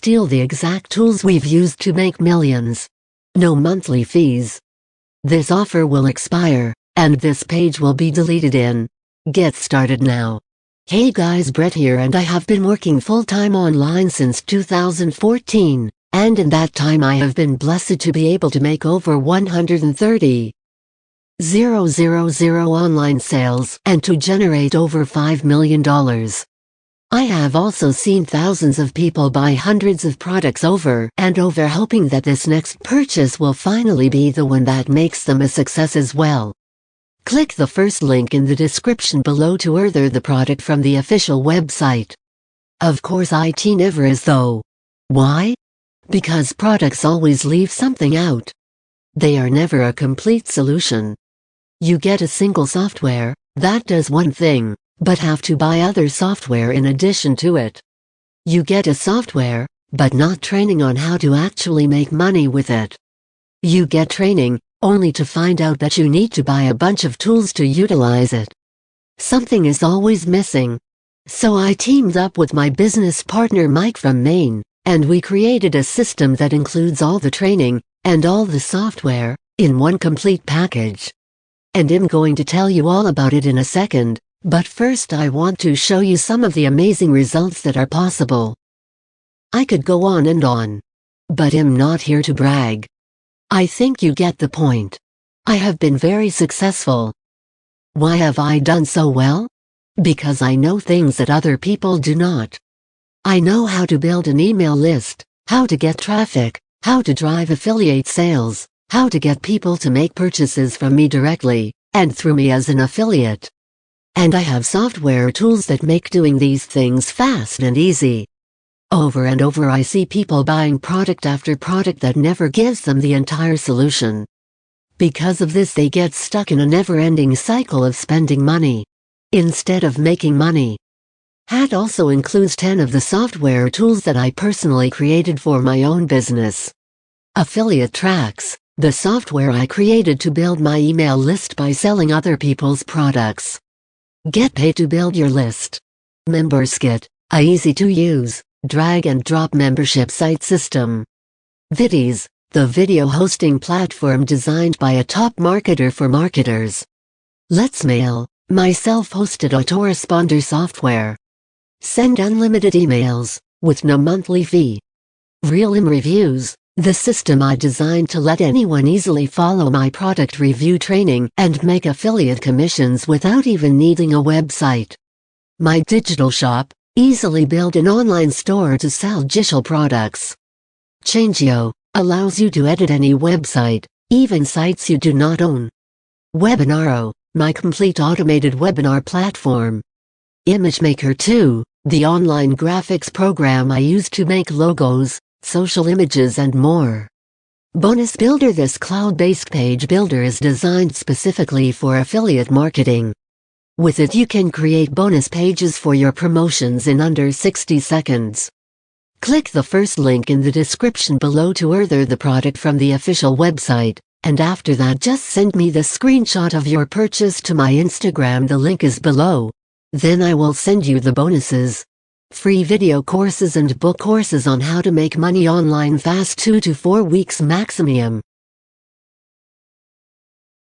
steal the exact tools we've used to make millions. No monthly fees. This offer will expire, and this page will be deleted in. Get started now. Hey guys, Brett here, and I have been working full-time online since 2014, and in that time I have been blessed to be able to make over 130,000 online sales and to generate over $5 million. I have also seen thousands of people buy hundreds of products over and over, hoping that this next purchase will finally be the one that makes them a success as well. Click the first link in the description below to order the product from the official website. Of course, IT never is though. Why? Because products always leave something out. They are never a complete solution. You get a single software that does one thing, but have to buy other software in addition to it. You get a software, but not training on how to actually make money with it. You get training, only to find out that you need to buy a bunch of tools to utilize it. Something is always missing. So I teamed up with my business partner Mike from Maine, and we created a system that includes all the training and all the software in one complete package. And I'm going to tell you all about it in a second, but first I want to show you some of the amazing results that are possible. I could go on and on, but I'm not here to brag. I think you get the point. I have been very successful. Why have I done so well? Because I know things that other people do not. I know how to build an email list, how to get traffic, how to drive affiliate sales, how to get people to make purchases from me directly, and through me as an affiliate. And I have software tools that make doing these things fast and easy. Over and over I see people buying product after product that never gives them the entire solution. Because of this, they get stuck in a never-ending cycle of spending money instead of making money. Hat also includes 10 of the software tools that I personally created for my own business. Affiliate Tracks, the software I created to build my email list by selling other people's products. Get Paid to build your list. Memberskit, a easy-to-use, drag-and-drop membership site system. Vidiz, the video hosting platform designed by a top marketer for marketers. Let's Mail, my self-hosted autoresponder software. Send unlimited emails, with no monthly fee. Realim Reviews, the system I designed to let anyone easily follow my product review training and make affiliate commissions without even needing a website. My digital shop, easily build an online store to sell digital products. Changeo, allows you to edit any website, even sites you do not own. Webinaro, my complete automated webinar platform. ImageMaker 2, the online graphics program I use to make logos, social images and more. Bonus Builder, this cloud-based page builder is designed specifically for affiliate marketing. With it you can create bonus pages for your promotions in under 60 seconds. Click the first link in the description below to order the product from the official website, and after that just send me the screenshot of your purchase to my Instagram, the link is below. Then I will send you the bonuses. Free video courses and book courses on how to make money online fast, 2 to 4 weeks maximum.